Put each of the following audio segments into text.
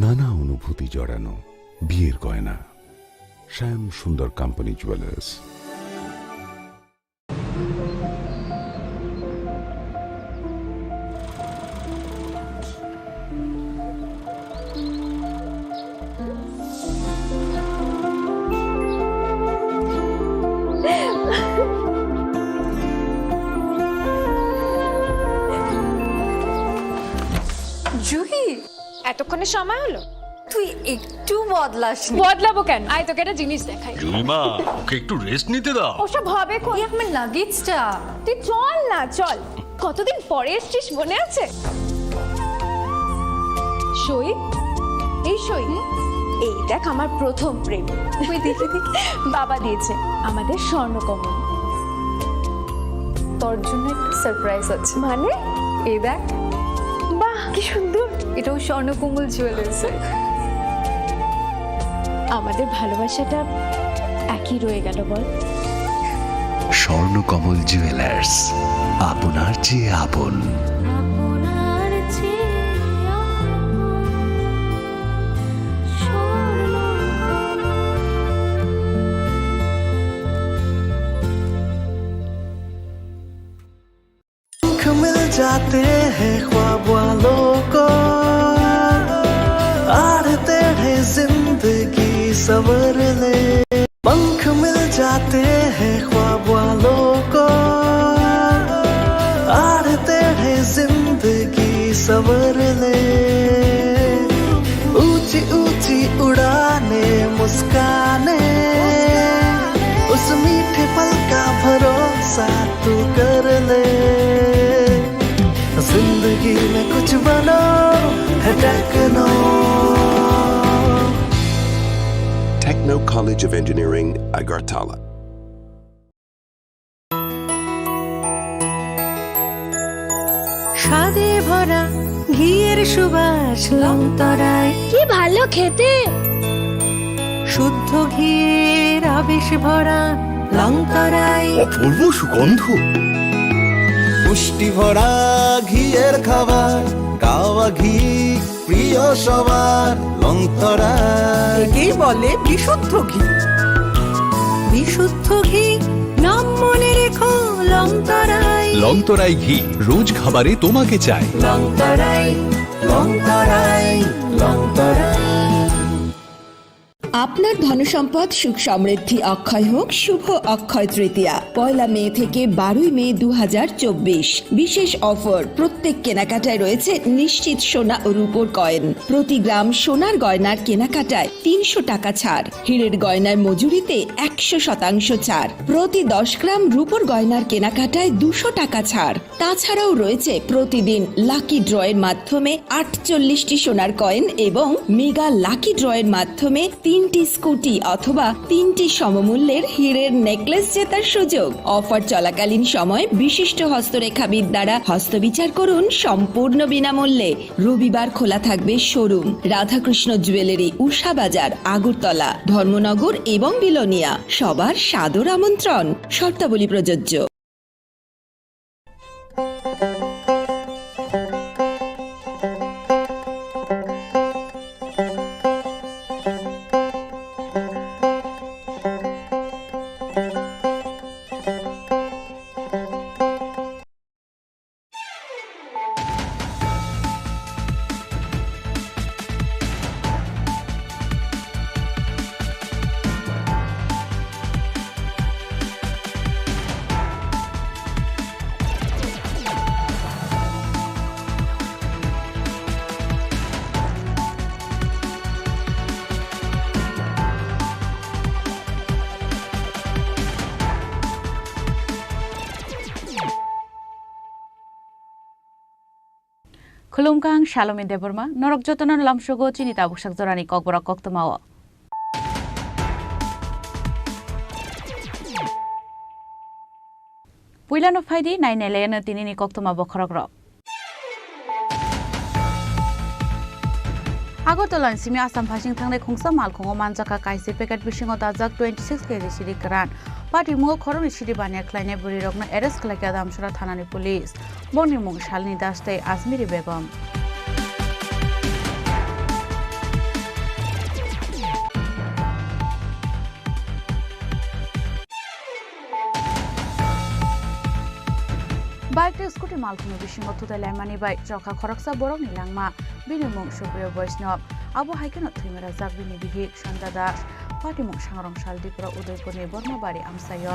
নানা অনুভূতি জড়ানো বিয়ের গয়না। শ্যাম সুন্দর কোম্পানি জুয়েলার্স। জুহি, এতক্ষণে সময় হলো? তুই একটু বদলাসনি। বদলাবো কেন? আয় তোকে একটা জিনিস দেখাই। জুইমা, ওকে একটু রেস্ট নিতে দাও। ওসব হবে কোন? এই আমার লাগেজটা। তুই চল না, চল। কতদিন পরে এসছিস, মনে আছে? সই, এই সই। এই দেখ আমার প্রথম প্রেম। তুই দেখে দেখে বাবা দিয়েছে আমাদের স্বর্ণকমল। তোর জন্য একটা সারপ্রাইজ আছে। মানে? এই দেখ, বাহ কি সুন্দর। এটাও স্বর্ণকমল জুয়েলার্সের। আমাদের ভালোবাসাটা একই রয়ে গেল বল। স্বর্ণকমল জুয়েলার্স, আপনার চেয়ে আপন। मिल जाते हैं ख्वाब वालों को, आड़ते हैं जिंदगी सवर ले। पंख मिल जाते हैं ख्वाब वालों को, आड़ते हैं जिंदगी सवर ले। ऊंची ऊंची उड़ाने मुस्काने, उस मीठे पल का भरोसा तू कर ले। जिंदगी में कुछ बनो है techno. Techno College of Engineering, Agartala. স্বাদে ভরা ঘিয়ের সুবাস লংতরায়, কি ভালো খেতে। শুদ্ধ ঘিয়ের আবেশ ভরা লংতরায়। অপূর্ব সুগন্ধ। পুষ্টি ভরা ঘিয়ের খাবার, গাওয়া ঘি প্রিয় সবার লংতরায়। একেই বলে বিশুদ্ধ ঘি। বিশুদ্ধ ঘি নাম মনে রেখো লংতরায়। লংতরাই ঘি রোজ খাবারে তোমাকে চাই। লংতরায়, লংতরায়, লংতরায়। আপনার ধনসম্পদ সুখ সমৃদ্ধি অক্ষয় হোক। শুভ অক্ষয় তৃতীয়া 1 মে থেকে 12 মে 2024। বিশেষ অফার, প্রত্যেক কেনাকাটায় রয়েছে নিশ্চিত সোনা ও রূপোর কয়েন। প্রতি গ্রাম সোনার গয়নার কেনাকাটায় 300 টাকা ছাড়। হীরের গয়নার মজুরিতে 100% ছাড়। প্রতি 10 গ্রাম রূপোর গয়নার কেনাকাটায় 200 টাকা ছাড়। তাছাড়াও রয়েছে প্রতিদিন লাকি ড্রয়ের মাধ্যমে 48টি সোনার কয়েন এবং মেগা লাকি ড্রয়ের মাধ্যমে 3টি স্কুটি অথবা 3টি সমমূল্যের হীরের নেকলেস জেতার সুযোগ। অফার চলাকালীন সময় বিশিষ্ট হস্তরেখাবিদ দ্বারা হস্তবিচার করুন সম্পূর্ণ বিনামূল্যে। রবিবার খোলা থাকবে শোরুম। রাধাকৃষ্ণ জুয়েলারি, উষা বাজার, আগরতলা, ধর্মনগর এবং বিলোনিয়া। সবার সাদর আমন্ত্রণ। শর্তাবলী প্রযোজ্য। Khulumkang Shalome Deborma, Norok Jotonon Lamshogo, Chini Khorang Tripura, Kokborok Koktomawa. Puilano Faidi, 9 Elena Tinini Koktoma Bokrogrok. Agotolon Simi Assam Pashing Tang Kongsa Malkongo Manjaka Kaisi Packet Fishing of Dazak 26 kg Shiri Karan. Party Mo Koron Shiri Banya Kleine Burirogna Eres Kalakadam Shura Thanani Police. Boni Mung Shalni Daste Asmiri Begum. একটা scooty মালখুনো বিশিঙ্গ থুতাই লাইমানি বাই চখা খরকসা বরং নিলাংমা বিনিমুং সুপ্রিয় বৈষ্ণব আবু হাইকেন থৈমেরা জাক বিনি বিহিক সন্ধ্যা দাস পাটিমুং সাংরং শাল ত্রিপুরা উদয়পুরনি বর্মবাড়ি আমসায়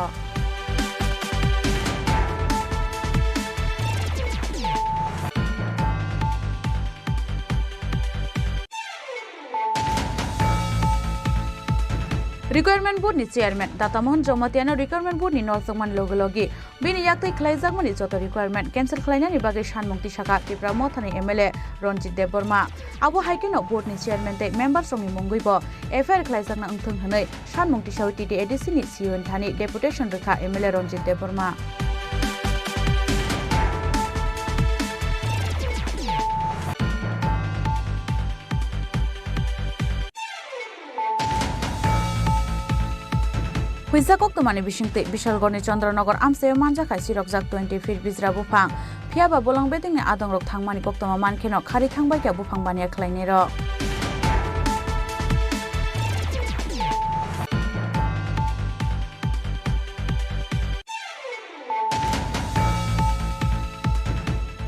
रिक्वायरमेंट बोर्ड नि चेयरमैन दातामोहन जमातियानो रिक्वायरमेंट बोर्ड नि नलजमान लोगोलोगी बिनि याक्तै खलाइजाकमनि जत रिक्वायरमेंट कैंसिल खलाइनानि बागै सानमुक्ति शाखा त्रिपुरा मथानि एमएलए रंजित देबबर्मा आबो हाइकेनो बोर्ड नि चेयरमैन तै मेंबार्स रंनि मुंगैबो एफआईआर खलाइजाकना अंथों हनै सानमुक्ति सावति दि एडिसि नि सियन थानि डेपुटेशन रेखा एमएलए रंजित देबबर्मा हुइजाकक तमानि बिसिंगते बिशालगड़नि चन्द्रनगर आमसायाव मानजाखाय सिरकजाक 20 फिट बिजरा बुफां फियाबा बोलां बेदिंनि आदंरक थांमानि कक्तमा मानखेनो खारि थांबायखा बुफां बानिया खलायनेर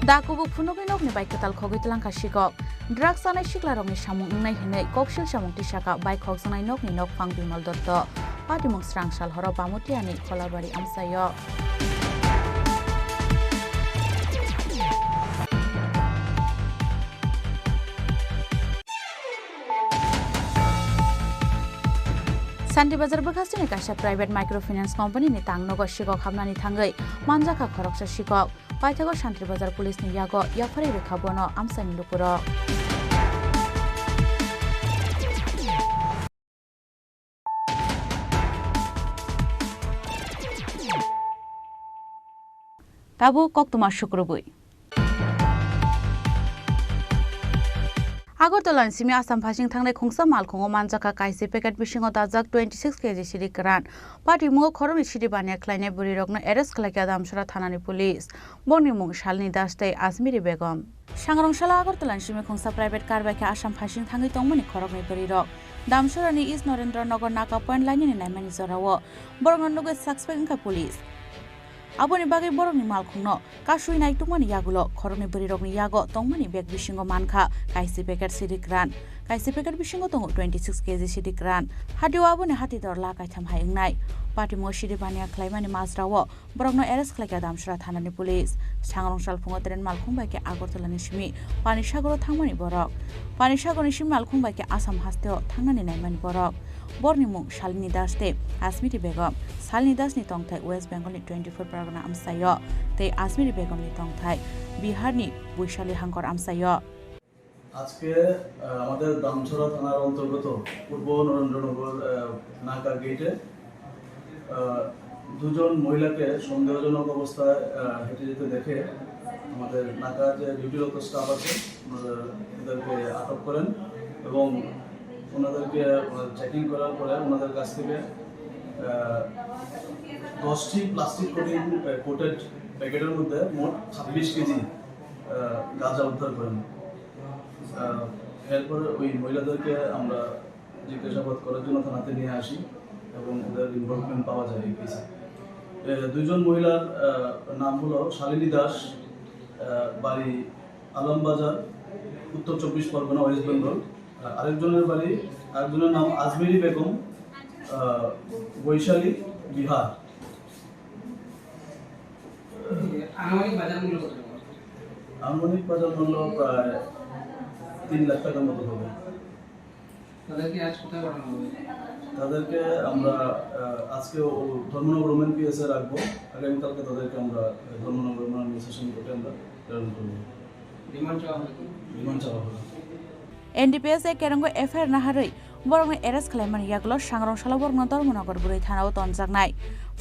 दाकुबु फुनुगै नगनि बाइकताल खगैतलांखा सिकक ड्राग्स जानाय सिख्लारंनि सामुं इंनाय हिनै ककसिल सामुंति शाखा बाइक खगजानाय नगनि नगफां बिमल दत्त पाटिमुं स्रांसाल हर बामुटियानि खलाबारि आमसाय शान्तिबाजार बखास्टिनि काशा प्राइवेट माइक्रोफाइनेंस कंपनी नि तांगनगर सिकक हाबनानि थांगै मानजाखा खरकसा सिकक पाइथागो शान्तिबाजार पुलिसनि यागो याफारि रेखा बनो आमसानि लुपुर ताबु कक्तमा शुक्रबुई আগরতলাनि सिमी आसाम फासिं थांनाय खुंसा मालखुङो मानजाखा काइसे पेकेट बिसिङो दाजाक 26 केजि सिरि गोरान पार्टी मुङो खरमनि सिरि बानिया ख्लायनाय बुरि रगनो एरेस्ट खालायखा दामसरा थानानि पुलिस बंनि मुं शालनि दासतै आजमिरी बेगम सांग्रंशाला আগরতलानि सिमी खुंसा प्राइवेट कार बाइके आसाम फासिं थाङै तंमनि खरगनि बुरि रग दामसरानि इस नरेन्द्रनगर नाका पॉइंट लाइननि नायमानि जरावो बरंगननुगै साक्सपेक्टका पुलिस आबोनि बागै बरंनि मालखुंनो कासुइ नायतुमनि यागुलो खरनि बरिरगनि यागो तंमनि बेग बिसिंगो मानखा काइसे पेकेट सिरिक्रान काइसे पेकेट बिसिंगो तंगो 26 केजि सिरिक्रान हादिउ आबोनि हाति दरला काइथाम हायंनाय पार्टी मोशिरि बानिया खलायमानि माजरावो बरंनो एरेस्ट खलायका दामसरा थानानि पुलिस सांग्रंशाल फुङो ट्रेन मालखुं बाइके আগরতलानि सिमी पानिसागर थांमानि बरक पानिसागरनि सिमी मालखुं बाइके आसाम हास्तेओ थांनानि नायमानि बरक बरनि मुं शालिनी दासते आजमिरी बेगम शालिनी दासनि तंथाय वेस्ट बेंगलनि 24 परगना आमसाय ते आजमिरी बेगमनि तंथाय बिहारनि বৈশালী হাঙ্কর आमसाय আজকে আমাদের দামছড়া থানার অন্তর্গত পূর্ব নরেন্দ্রনগর নাকা গেটে দুজন মহিলাকে সন্দেহজনক অবস্থায় হেঁটে যেতে দেখে আমাদের নাকার যে ডিউটিরত স্টাফ আছে ওনাদেরকে আটক করেন এবং ওনাদেরকে চেকিং করার পরে ওনাদের কাছ থেকে 10টি প্লাস্টিক কোটেড প্যাকেটের মধ্যে মোট 26 কেজি গাঁজা উদ্ধার করেন। এরপর ওই মহিলাদেরকে আমরা জিজ্ঞাসাবাদ করার জন্য থানাতে নিয়ে আসি এবং ওদের ইনভলভমেন্ট পাওয়া যায় এই কেসে। দুইজন মহিলার নাম হলো শালিনী দাস, বাড়ি আলমবাজার, উত্তর 24 পরগনা, ওয়েস্ট বেঙ্গল। আরেকজনের নাম আজমিরি বেগম, বৈশালী, বিহার। আনুমানিক বাজার মূল্য প্রায় 3 লাখ টাকার মতো হবে। তাদেরকে আমরা আজকে ধর্মনগর ওমেন পিএসএ রাখবো, আগামীকালকে তাদেরকে আমরা ধর্মনগর ওমেন সেশন কোর্টে আমরা প্রেরণ করবো। রিমান্ড চাওয়া হবে। एनडीपीएस केरंगो एफआईआर नाहारै बरंनो एरेस्ट खालायमानि यागुलो सांग्रंशाला बरंनो धर्मनगर बुरै थानाव तनजाकनाय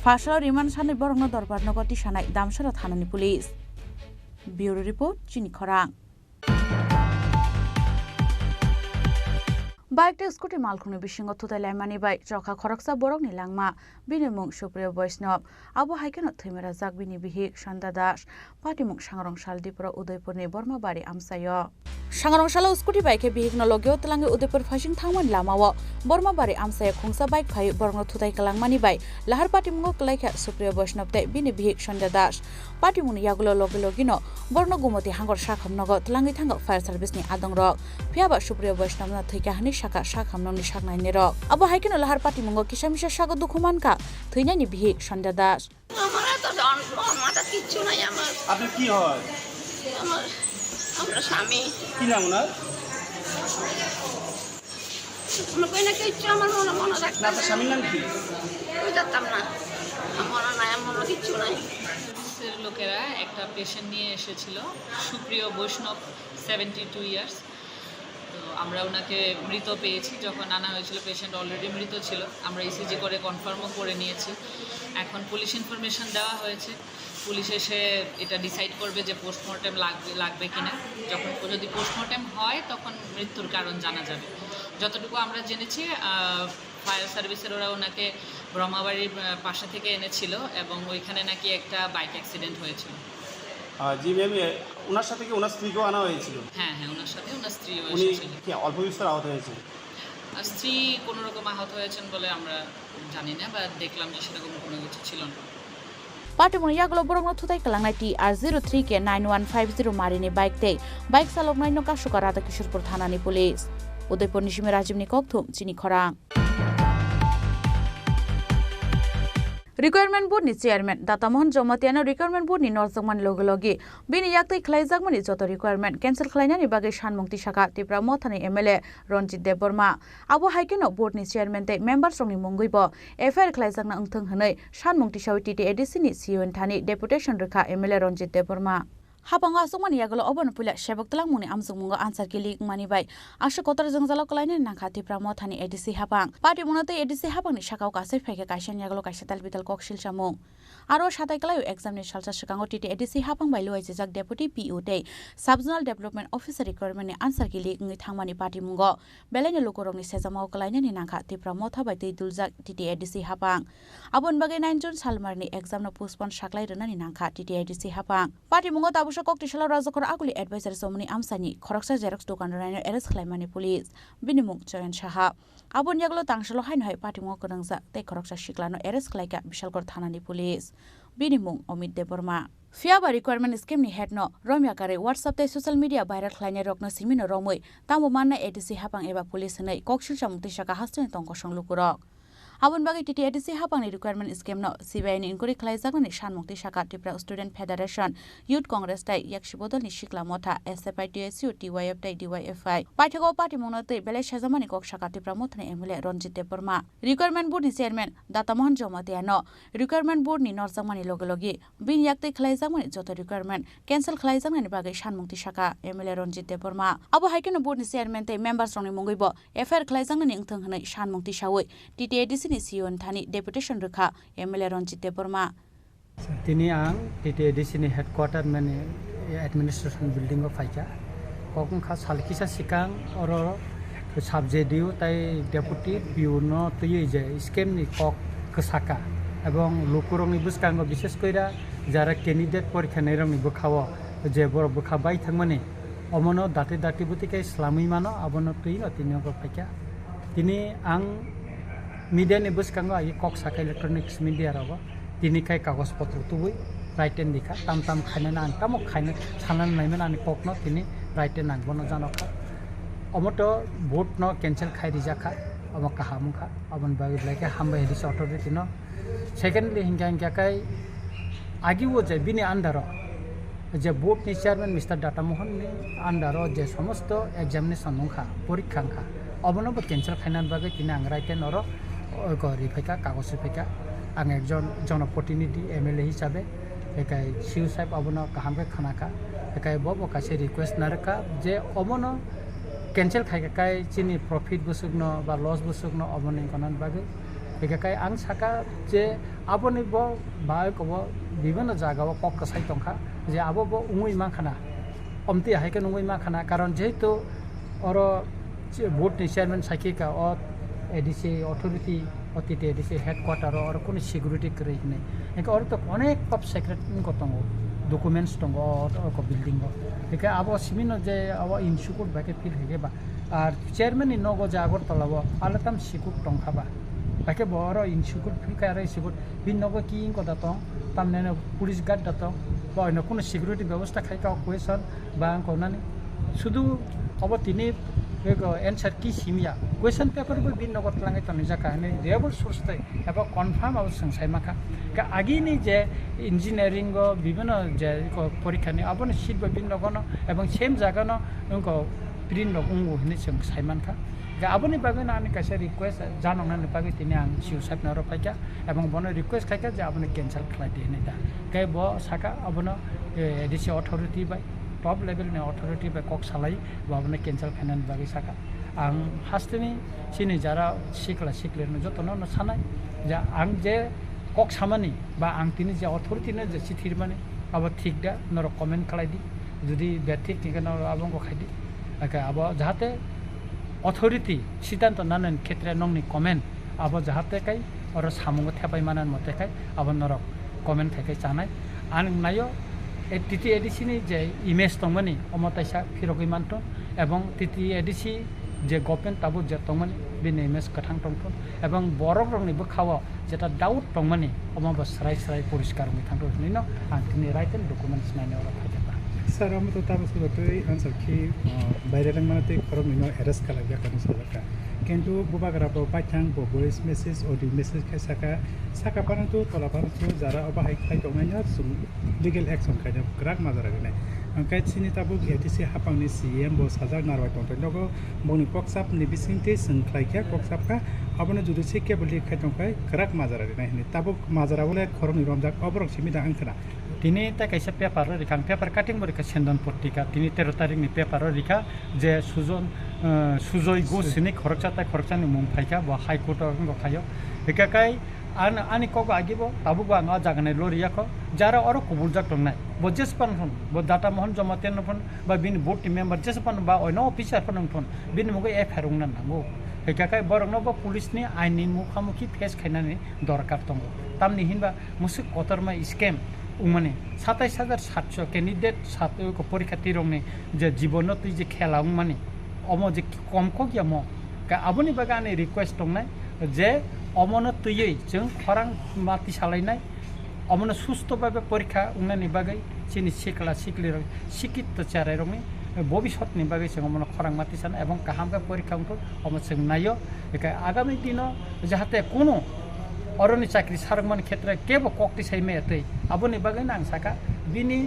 फासालाव रिमान्ड सानै बरंनो दरबारनगर तिसानाय दामसरा थानानि पुलिस। ब्यूरो रिपोर्ट चिनी खरां। বাইক স্কুটি মালখুনি বিশিঙ্গ থুতাই লাইমানি বাই চখা খরকসা বরকনি langma bini mung Supriyo Vaishnav abo haikeno thimera jak bini bihik Sanda Das party mung Sangrong Shal Tripura Udaipurni Bormabari amsayo Sangrong Shalo scooty bike bihik no logyo tlange Udaipur phasing thangman lamao Bormabari amsayo khungsa bike phai borno thutai kalangmani bai lahar party mung klaikha Supriyo Vaishnav te bini bihik Sanda Das party mung yagulo logino borno gumoti hangor sakhamnogo tlangi thango fire service ni adongrok phiaba Supriyo Vaishnav na thika hani shaka sakhamnoni saknai nerok abo haikeno lahar party mung kisamisa sago dukhumanka থৈনানি বিহি সন্ধ্যা দাস আমার তো মাথা কিচ্ছু নাই আমার আপনার কি হয় আমরা স্বামী কি নাম ওনার আমার কই না কিচ্ছু আমার মনে রাখতাম আপনার স্বামীর নাম কি ওই যেতাম না আমার নাই আমার কিচ্ছু নাই লোকেরা একটা পেশেন্ট নিয়ে এসেছিল সুপ্রিয় বৈষ্ণব 72 ইয়ার্স তো আমরা ওনাকে মৃত পেয়েছি যখন আনা হয়েছিল পেশেন্ট অলরেডি মৃত ছিল আমরা ইসিজি করে কনফার্মও করে নিয়েছি এখন পুলিশ ইনফরমেশন দেওয়া হয়েছে পুলিশ এসে এটা ডিসাইড করবে যে পোস্টমর্টেম লাগবে কিনা যখন যদি পোস্টমর্টেম হয় তখন মৃত্যুর কারণ জানা যাবে যতটুকু আমরা জেনেছি ফায়ার সার্ভিসের ওরা ওনাকে ব্রহ্মাবাড়ির পাশে থেকে এনেছিল এবং ওইখানে নাকি একটা বাইক অ্যাক্সিডেন্ট হয়েছিল জি ম্যাম ওনার সাথে কি ওনার স্ত্রীকেও আনা হয়েছিল হ্যাঁ ওনার সাথে ওনার স্ত্রীও উনি এসেছিল কি অল্প বিস্তর আহত হয়েছে স্ত্রী কোনো রকম আহত হয়েছেন বলে আমরা জানি না বা দেখলাম যে সেরকম কোনো কিছু ছিল না পার্টি মনে ইয়াগুলো বরং থুতাই কালাংনাই TR03 ke 9150 মারিনি বাইক তে বাইক চালক নাইনো কাশুকা রাধা কিশোরপুর থানানি পুলিশ উদয়পুর নিশিমে রাজীবনি ককথুম চিনি খরাং Requirement Board ni Chairman Datamohan Jomatiano Requirement Board ni Northman Logologi Bini Yaktai Klaizagmani Joto Requirement Cancel Klainani Bagai Shanmungti Shaka Tripura Mothani MLA Ronjit Deborma Abo Haikeno Board ni Chairman te members rongni Munguibo FR Klaizagna Ungthang Hanai Shanmungti Shawiti te EDC ni Siun Thani Deputation Rekha MLA Ronjit Deborma Habanga asumani yagalo obon pula shebok tlang muni amsungmungo answer kili mani bai asha kotar jangzalo kalaine nangkha Tripura Mothani EDC habang party monote EDC habang ni shakau ka sai phege kaisen yagalo kaisa talbital kokshil chamung aro shatai kalayo exam ni salsa shakango TT EDC habang bai luai jak deputy PU te subzonal development officer requirement ni answer kili ngi thangmani party mungo belene lokorong ni sejamao kalaine ni nangkha Tripura Motha bai tei duljak TT EDC habang abon bagai 9 June salmar ni exam no postpone shaklai rena ni nangkha TT EDC habang party mungo tabu Koktishala Razakor Aguli Advisor Somani Amsani, Koroksa Xerox Dokan Rhino Eres Klaimani Police, Binimung Joyan Shaha, Abun Yaglo Tangshalo Hanhai Party Mokorangza, Te Koroksa Shiklano Eres Klaika, Bishalkor Thanani Police, Binimung Omid Deborma. Fiaba requirement scheme ni head no, Romyakare, WhatsApp te social media viral Klaine Rokno Simino Romui, Tamu Mana EDC Hapang Eva Police Nei, Kokshil Shamuti Shaka Hastin Tonkosong Lukurok. Abun bagai TT EDC habang ni requirement scheme no CBI ni inquiry klaizagna ni Shanmukti Shaka Tripura Student Federation Youth Congress tai yakshibodol ni Shikla Motha SFI TSU TYF tai DYFI paithago party monote bele shajamani kok Shaka Tripura Mothani MLA Ronjit Deborma requirement board ni chairman Datamohan Jomatiano requirement board ni norjamani logologi bin yaktai klaizagmani joto requirement cancel klaizagna ni bagai Shanmukti Shaka MLA Ronjit Deborma abo haikeno board ni chairman tai members rongni munguibo FR klaizagna ni ingthang hanai Shanmukti Shawui TT EDC ni Siun Thani Deputation Rekha MLA Ronjit Deborma Tini ang TT EDC ni headquarter mane administration building of Faika kokung khas halkisa sikang oro subjediu tai deputy piuno tuye je scheme ni kok kesaka ebong lukurong ni buskango bishes koira jara candidate porikha nerong ni bukhawo je bor bukhabai thangmani omono dati butikai islamui mano abono tuino tinyo Faika tini ang media ni buskango ai kok saka electronics media rawa tini kai kagos potro tubui right hand dikha tam khaina na tamok khaina chanan naimena ani kok no tini right hand nangbono janokha omoto vote no cancel khai rijaka amok kahamukha abon bagi leke hamba hedis authority no secondly hingga kai agiwo je bini andaro je board ni chairman Mr. Datamohan ni andaro je somosto examination nungkha porikha kha obono bo cancel khainan bagi tini ang right hand oro রিফাইকা কাগজ রিফাইকা আং একজন জনপ্রতিনিধি MLA হিসাবে একাই see you সাহেব অবনো কাহামকে খানাকা একাই Bob কাছে request নারকা যে অবনো ক্যান্সেল খাইকাই চিনি প্রফিট বুসুগনো বা লস বুসুগনো অবনি কনান বাগে একাই আং সাকা যে আবনি ব বাই কব বিভিন্ন জায়গাও কক কাসাই তংখা যে আবো ব উঙ্গুই মা খানা অমতি হাইকে নুঙ্গুই মা খানা কারণ যেহেতু অর बोर्ड नि चेयरमैन साइके का और एडिसी अथॉरिटी अतिते एडिसी हेडक्वार्टर और कोनो सिक्योरिटी करे नहीं इनका और तो अनेक टॉप सेक्रेट इनको तंगो डॉक्यूमेंट्स तंगो और को बिल्डिंग हो इनका अब सिमिनो जे अब इनसिक्योर बाके फील हेगे बा और चेयरमैन इन नगो जागर तलाबो आलतम सिक्योर टंखाबा बाके बरो इनसिक्योर फील करे सिक्योर बिन नगो की इनको दातो तामने पुलिस गार्ड दातो बा इन कोनो सिक्योरिटी व्यवस्था खाइका क्वेश्चन बा कोनानि शुधु अब तिनी एक एंसर की सीमिया क्वेश्चन पेपर भी बिन नगद लांगे तो निजा कहने रेबल सोर्स थे अब कन्फर्म अब संशय माखा का आगे नहीं जे इंजीनियरिंग विभिन्न जे परीक्षा नहीं अब सीट बिन नगन एवं सेम जगह न उनको प्रिंट उंगो हने संशय मानखा अब नहीं बागे ना कैसे रिक्वेस्ट जानो ना बागे तीन आं सिउ साइड न रफाइका एवं बनो रिक्वेस्ट खाइका जे अब कैंसल खाई दी नहीं था कई बो साका अब न ADC authority bye top level ने अथॉरिटी पे कक सालाई बाबने कैंसल खानानि बागै साका आं हास्टेनि सिनि जारा सिखला सिखलेनो जतन न सानाय जा आं जे कक सामानि बा आं तिनि जे अथॉरिटी ने जे चिठिर माने अब ठीक दा नर कमेन्ट खालायदि जुदि बे ठीक निकन आबंगो खायदि आका अब जाहाते अथॉरिटी सिद्धांत नानन क्षेत्र नंनि कमेन्ट अब जाहाते काई और सामुंगो थेबाय मानान मते काई अब नर कमेन्ट खायखाय जानाय आं नायो टीटी एडिसी जे इमेज तंगमनि अमताइसा फिरगै मानथन एवं टीटी एडिसी जे गभर्नमेंट ताबो जे तंगमनि बिनि इमेज कथां तंथन एवं बरक रंनि बखाव जेटा डाउट तंगमनि अमबा सराय सराय परिष्कार मै थांथो निनो आं तिनि राइट एंड डॉक्यूमेंट्स नायनो राखायता सर हम तो ताबो सुबतै आंसर की बायरे रंगमाते खरम निनो एरेस्ट खालाया कानि सलका किन्तु बुबाग्रा बाथां भइस मेसेज अडियो मेसेज खायसाका साका पारंतु तला पारंतु जारा अबाहाय खायदोंनाया सुम लीगल एक्शन खायदों ग्राक माजारागने अंकाय सिनि ताबु एटीसी हापांनि सीएम बो साजार नारबाय दंतनगो बनि पक्साप नि बिसिंते संख्लायखा पक्सापका अबने जुडिसि केबलि खायदोंखाय ग्राक माजारागने हनि ताबु माजारावले खरमनि रमजाक अबरक सिमिदा अंखना तिनी ता कैसे पेपर रिखां पेपर काटिंग बरिका सेंदन पट्टिका तिनी 13 तारिख नि पेपर रिखा जे सुजय गोसिनि खरकचानि मुं फाइका बा हाई कोर्ट को खायो एकाकाय आनी कब आगिबो ताबुबो आं जागने लोरियाखो जारा और कबुल जाक दंनाय बो जेसपान फन बो डाटा मोहन जमा तेन फन बा बिन बोर्ड टीम मेंबर जेसपान बा अनो ऑफिसर फन फन बिन मुगे एफआर उंना नांगो एकाकाय बरंनो बा पुलिसनि आइननि मुखामुखि फेस खायनानि दरकार दङ तामनि हिनबा मुसु कतरमा स्कैम उमाने 27700 कैंडिडेट सातों को परीक्षार्थी रंगने जे जीवनोत्ति जे खेला उमाने अमो जे कम को क्या मो का अबनि बागाने रिक्वेस्ट दंनाय जे अमनो तुयै जों खरां माति सालायनाय अमनो सुस्थ भाबे परीक्षा उंनानि बागै सिनि सिखला सिखले शिक्षित चाराय रंगनि भविष्यतनि बागै जों अमनो खरां माति सान एवं काहामका परीक्षा उंतो अमो जों नायो एका आगामी दिनो जाहाते कोनो अरनि चाकरी सारगमान क्षेत्र केबो कक्ति साइमे एतै अबनि बागै नां साका बिनि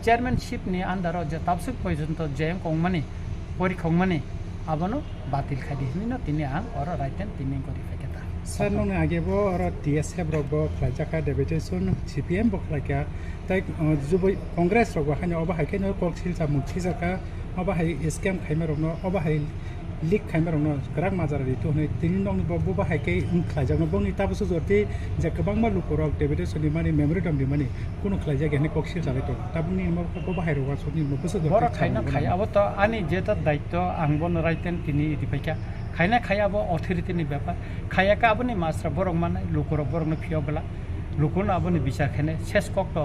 चेयरमैनशिप नि अंडर जे ताबसुक पर्यन्त जेम कंगमानि परीक्षांगमानि अबनो बातिल खादि हिनो तिनि आं और राइटेन तिनि गरि फाकेता सर नो आगेबो और टीएसएफ रगबो फ्लाइजाका डेपुटेशन सीपीएम बखलाका ताइ जुबै कांग्रेस रगबो हानो अबा हाइकेनो कक्सिल सामुथि जाका अबा हाइ स्कैम खाइमे रगनो अबा हाइ लीक खाइमे रगनो ग्राक माजारारि तो नै तिनि नंनि बबो बाहायके खाइजानो बंनि ताबसु जति जे गोबां मा लुकरक डेपुटेशन नि माने मेमोरेंडम नि माने कुनु खाइजा गेने कक्सिल जाले तो ताबनि मबो बाहायरवा सनि मबोसो बर खाइना खाइ अब त आनि जेता दायित्व आंबन राइटेन तिनि दिफाइका खाइना खायाबो अथॉरिटी नि व्यापार खायाका अबनि मास्रा बरक माने लुकरक बरकनो फियोबला लुकन अबनि बिचार खाने शेष कक तो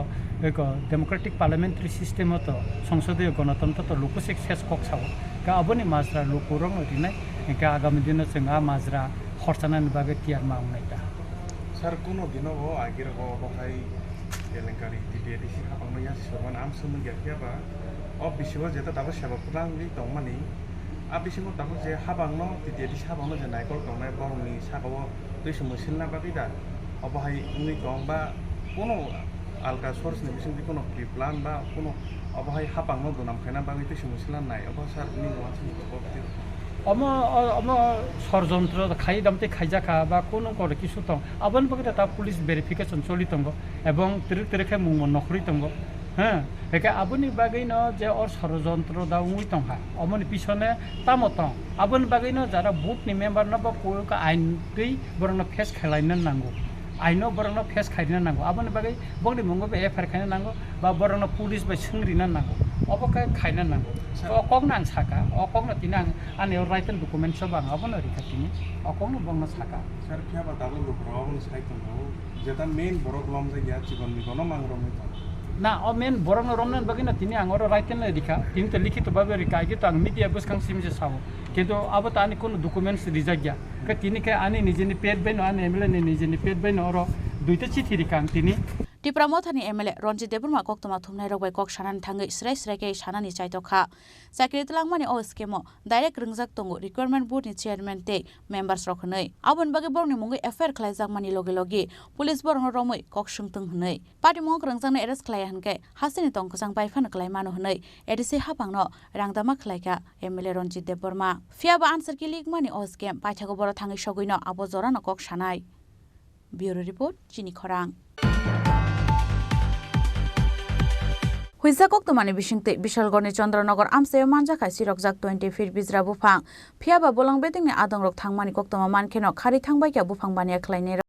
एक डेमोक्रेटिक पार्लियामेंट्री सिस्टम तो संसदीय गणतंत्र तो लुकुसिक शेष कक साव का अबनि मास्रा लुकुरंग ओदिनाय का आगामी दिन जोंहा माजरा खरसानानि बागै तियार मावनाय दा सर कोनो दिनो हो आगिर हो बहाय एलेंकारि टिडिएडिसि हाबांनाया सरमान आम सोमोन गेखियाबा अब बिसिबो जेता दाबो सेबा पुलांनि दंमानि आ बिसिबो दाबो जे हाबांनो टिडिएडिसि हाबांनो जे नायकल दंनाय बरंनि सागावो दैसो मोसिलना बागै दा अबहाय उनि गंबा कोनो आलगा सोर्स नि बिसिं कोनो प्लान बा कोनो अबहाय हाबांनो दनाम खायना बागै दैसो मोसिलना नाय अब सर नि नवासि अम षড়যন্ত্র খাই দামতে খাইজাকা বা কোনো করে কিছু তো আবন বগিটা তা পুলিশ ভেরিফিকেশন চলিতঙ্গ এবং তিরিক তিরিখে মুং নখরিতঙ্গ হ্যাঁ একে আবনি বাগৈ ন যে ওর ষড়যন্ত্র দা উই তংহা অমনি পিছনে তামত আবন বাগৈ ন যারা বুথ নি মেম্বার ন বা কোকা আইন গৈ বরং ফেস খেলাইন নাঙ্গো आइनो बरंनो फेस खाइना नांगौ आबोनि बागै बंनि मंगो बे एफआर खाइना नांगौ बा बरंनो पुलिस बा सोंरिना नांगौ अबका खाइना नांगौ अकगना आं साका अकगना तिना आंनियाव राइटेन डकुमेन्ट सब आं अबनो रिखातिनि अकगना बंनो साका सर फियाबा दाबो लुब्रावन साइतनो जेता मेन बरक लम जायगा चिकन निकोनो मांग्रमि ना अ मेन बरंनो रमनान बागैना तिनी आं अरो राइटेन रिखा तिनी त लिखित बाबे रिखा आगे तो आं मीडिया बुसखां सिमसे सावो किन्तु अब त आनि कोनो डकुमेन्ट्स रिजाग्या के तिनी के आनि निजेनि पेट बैनो आनि एमएलए नि निजेनि पेट बैनो अरो दुइटा चिठी रिखा आं तिनी त्रिपुरा मथानि एमएलए रनजित देबरमा कक्तमा थुमनाय रगबाय कक सानानि थाङै स्राय स्रायके सानानि चाइतखा साख्रि तलांमानि अ स्केमो डाइरेक्ट रोंजाक तंगो रिक्वायरमेन्ट बोर्डनि चेयारमेन ते मेम्बार्स रखनै आबन बागे बरनि मुंगै एफआईआर खलायजाक मानि लगे लगे पुलिस बरन रमै कक सुंतों हनै पार्टी मुंग रंजांनो एरेस्ट खलाय हनके हासिनि तंगजां बायफान खलाय मानो हनै एडिसे हापांनो रांदामा खलायका एमएलए रनजित देबरमा फियाबा आन्सार कि लिग मानि अ स्केम पाइथागो बर थाङै सगैनो आबो जरानो कक सानाय ब्यूरो रिपोर्ट चिनी खरां हुइसा कक्तमानि बिसिंते बिशालगड़नि चन्द्रनगर आमसायाव मानजाखाय सिरकजाक 20 फिट बिजरा बुफां फियाबा बोलां बेदिंनि आदंरक थांमानि कक्तमा मानखेनो खारि थांबायका बुफां बानिया खलायनाय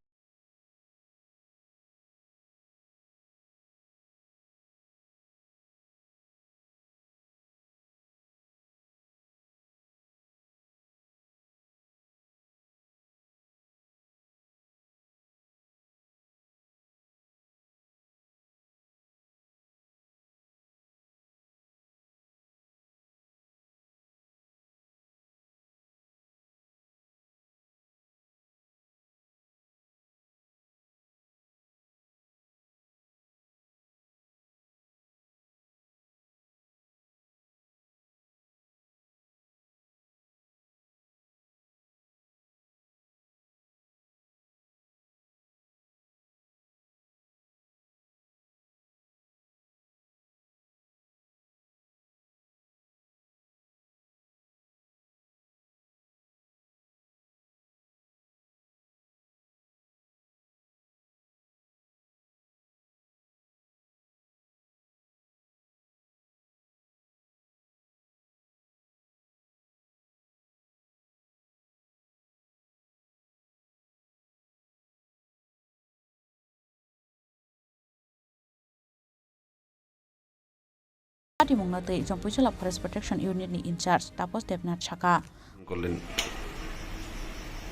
पार्टी मुंगनातै जम्पुइचला फरेस्ट प्रोटेक्शन यूनिटनि इंचार्ज तापस देबनाथ साका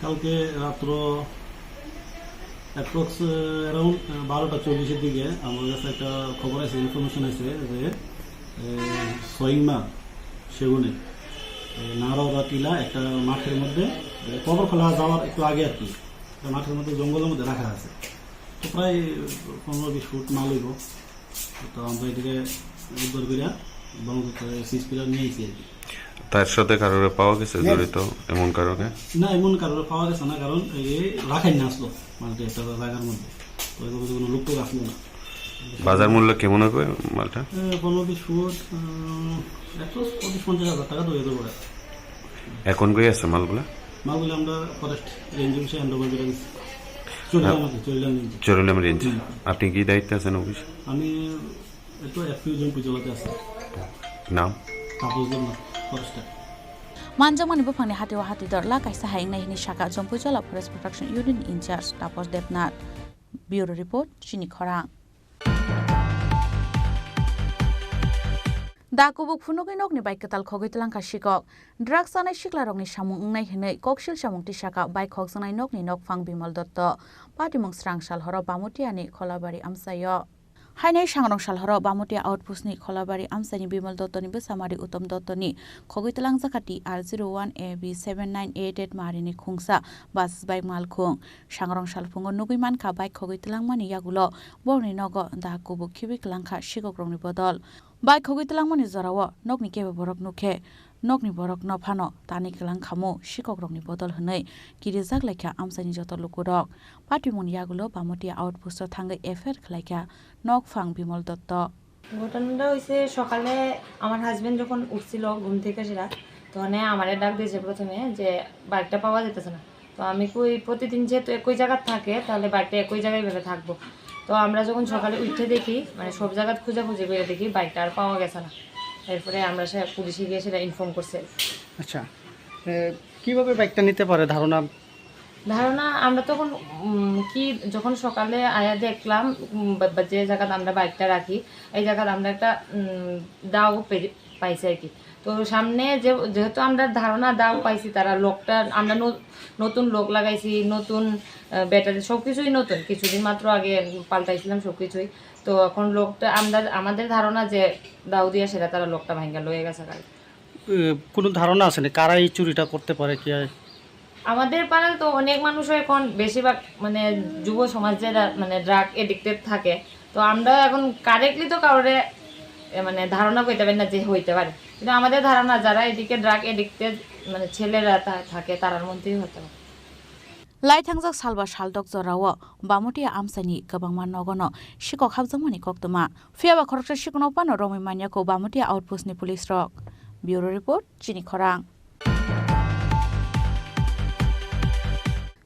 কালকে রাত্র অ্যাপ্রক্স অ্যারাউন্ড 12:40 দিকে আমার কাছে একটা খবর আছে ইনফরমেশন আছে যে সইংমা সেগুনে নারাওদা টিলা একটা মাঠের মধ্যে কবর খোলা যাওয়ার একটু আগে আর কি মাঠের মধ্যে জঙ্গলের মধ্যে রাখা আছে তো প্রায় 15-20 ফুট মাল হইব তো আমরা এটাকে উদ্ধার করে সিসপিরা নিয়ে এসেছি আর কি তার সাথে কারোর পাওয়া গেছে জড়িত এমন কারণে না এমন কারোর পাওয়া গেছে না কারণ এই রাখাই না আসলো মালটা একটা জায়গার মধ্যে তো কোনো লোক তো আসলো না বাজার মূল্য কেমন হবে মালটা 15-20 ফুট 140-50 হাজার টাকা ধরে দেবো এখন কই আছে মালগুলা আমরা ফরেস্ট রেঞ্জ অফিসে হ্যান্ড ওভার করে দিচ্ছি চরিলাম রেঞ্জ আপনি কি দায়িত্বে আছেন অফিস আমি একটু অ্যাফিউজন পুজোলাতে আছি নাম তাপস দেবনাথ ফরেস্টার मानजामानि बुफांनि हाथेवा हाथिदर ला काइसा हायंनायनि शाखा जम्पुइचला फरेस्ट प्रोटेक्शन यूनिटनि इंचार्ज तापस देबनाथ ब्यूरो रिपोर्ट चिनी खरां दाकुबुक फुनुगै नगनि बाइक कताल खगैतलांखा शिকক ड्राग्स जानाय सिख्लारंनि सामुं उंनाय हिनै ककशिल सामुंति शाखा बाइक खगजानाय नगनि नगफां बिमल दत्त पाटिमुं स्रांसाल हर बामुटियानि खलाबारि आमसायो हाइनाय सांरं सालहर बामुटिया आउटपोस्टनि खलाबारि आमसानि बिमल दत्तनि बोसामारि उत्तम दत्तनि खगैतलां जाखाति R01AB7988 मारिनि खुंसा बास बाइक मालखुं सांरं सालफुंगो नुगैमानखा बाइक खगैतलांमानि यागुलो बरनि नग दाकुबु खिबिकलांखा सिगogrongनि बदल बाइक खगैतलांमानि जराव नगनि केबे बरक नुखे नगनि बरक नफानो तानि गलां खामु सिगogrongनि बदल हनै किरिजाक लेखा आमसानि जत लुकुरक पाटिमुनि यागुलो बामुटिया आउटपोस्ट थांगै एफआईआर खलायका নগফাং বিমল দত্ত ঘটনাটা হয়েছে সকালে আমার হাজবেন্ড যখন উঠছিল ঘুম থেকে সেটা তখন আমারে ডাক দিয়েছে প্রথমে যে বাইকটা পাওয়া যেতেছে না তো আমি কই প্রতিদিন যেহেতু একই জায়গায় থাকে তাহলে বাইকটা একই জায়গায় ভেবে থাকবো তো আমরা যখন সকালে উঠে দেখি মানে সব জায়গায় খুঁজে করে দেখি বাইকটা আর পাওয়া গেছে না এরপরে আমরা পুলিশে গিয়ে সেটা ইনফর্ম করছি আচ্ছা কিভাবে বাইকটা নিতে পারে ধারণা ধারণা আমরা তখন কি যখন সকালে আয়া দেখলাম যে জায়গাতে আমরা বাইকটা রাখি এই জায়গাতে আমরা একটা দাও পাইছি আর কি। তো সামনে যেহেতু আমরা ধারণা দাও পাইছি তারা লোকটা আমরা নতুন লোক লাগাইছি, নতুন ব্যাটারি সব কিছুই নতুন, কিছুদিন মাত্র আগে পাল্টাইছিলাম সব কিছুই। তো এখন লোকটা আমাদের ধারণা যে দাও দিয়া সেটা তারা লোকটা ভাঙ্গা লয়ে গেছে গাড়ি। কোনো ধারণা আছে না কারা এই চুরিটা করতে পারে কি? আমাদের পাড়ায় তো অনেক মানুষও এখন বেশিরভাগ মানে যুব সমাজ যারা মানে ড্রাগ এডিক্টেড থাকে, তো আমরা এখন কারেক্টলি তো কাউরে মানে ধারণা করতে পারি না যে হইতে পারে, কিন্তু আমাদের ধারণা যারা এদিকে ড্রাগ এডিক্টেড মানে ছেলেরা থাকে তারার মধ্যেই হতে পারে। লাই থাंजाक सालबा सालदक जराओ बामुटिया आमसानि गोबांमा नगनो शिकक हाबजमनि कक्तमा फियाबा खरकसा शिकनो पानो रमै मानियाको बामुटिया आउटपोस्टनि पुलिस रक। ब्यूरो रिपोर्ट चिनी खरां।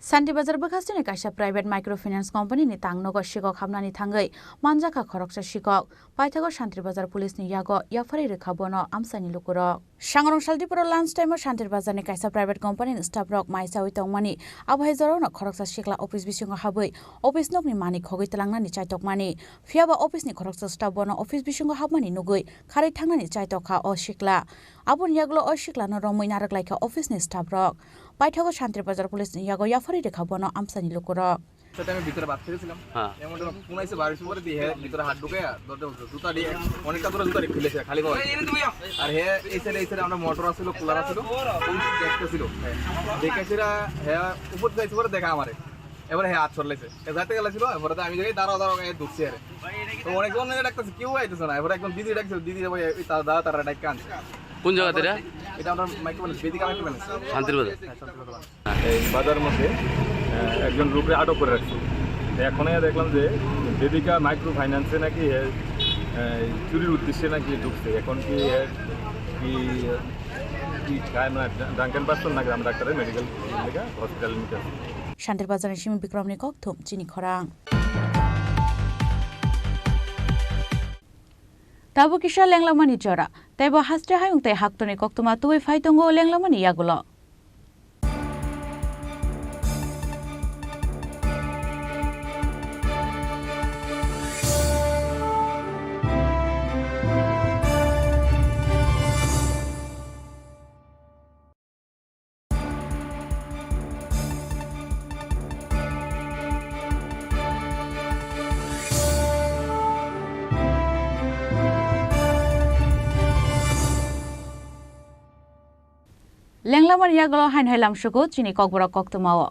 शान्तिबाजार बखास्टिनि काइसा प्राइवेट माइक्रोफाइनेंस कंपनी नि तांगनगो शिकक हाबनानि थांगै मानजाका खरकसा शिकक पाइथागो शान्तिबाजार पुलिसनि यागो याफारि रेखाबोनो आमसानि लुकुरक। सांगरं शालदिपुर लान्च टाइमो शान्तिबाजारनि काइसा प्राइवेट कंपनी स्टाफ रक माइसावि तंगमानि आबहाय जरावनो खरकसा शिकला अफिस बिसिङो हाबै अफिस नकनि मानि खगै तलांनानि चाइतकमानि फियाबा अफिसनि खरकसा स्टाफ बोनो अफिस बिसिङो हाबमानि नुगै खारै थांनानि चाइतकखा अ शिकला आबुन यागलो अ शिकलानो रमै नारकलाइखा अफिसनि स्टाफ रक पाइथागो शान्तिबाजार पुलिसनि यागो याफारि रेखाबोनो आमसानि लुकुरक। সেটা আমি ভিতরে বাদ ফেলেছিলাম, এমন ফোন আইসে বাড়ির উপরে দিয়ে ভিতরে হাত ঢুকে জুতা দিয়ে অনেকটা দূরে জুতা খুলেছে খালি পাওয়া। আর হ্যাঁ এই সাইডে আমরা মোটর আসছিল কুলার আসছিল দেখতেছিল দেখেছিরা হ্যাঁ উপর যাইছে পরে দেখা আমারে এবারে হ্যাঁ হাত সরলেছে যাতে গেছিল এবারে আমি যাই দাঁড়াও ঢুকছি আরে তো অনেকজন ডাকতেছে কেউ আইতেছে না। এবারে একদম দিদি ডাকছে, দিদি দাদা তারা ডাক আনছে। কোন জায়গাতে এটা আমরা মাইক্রোফাইন্যান্স বেদিকা মাইক্রোফাইন্যান্স শান্তিবাজার এই বাজার মধ্যে একজন লোককে আটক করে রাখছে। এখন দেখলাম যে বেদিকা মাইক্রো ফাইন্যান্সে নাকি চুরির উদ্দেশ্যে নাকি ঢুকছে। এখন কি ড্রাঙ্কেন পার্সন নাকি আমরা ডাক্তারের মেডিকেল হসপিটালে নিতে আসছি। शान्तिबाजारनि सिम बिक्रमनि कक्थुम चिनी खरां। ताबो किसा लेंलामानि जरा तैबो हास्टे हायुं तै हाक्तनि कक्तुमा तुबै फाइतंगो लेंलामानि यागुलो। लेंलामानि यागुलो हाइन हाइलामसुगो चिनी ककबरक कक्तुमाओ।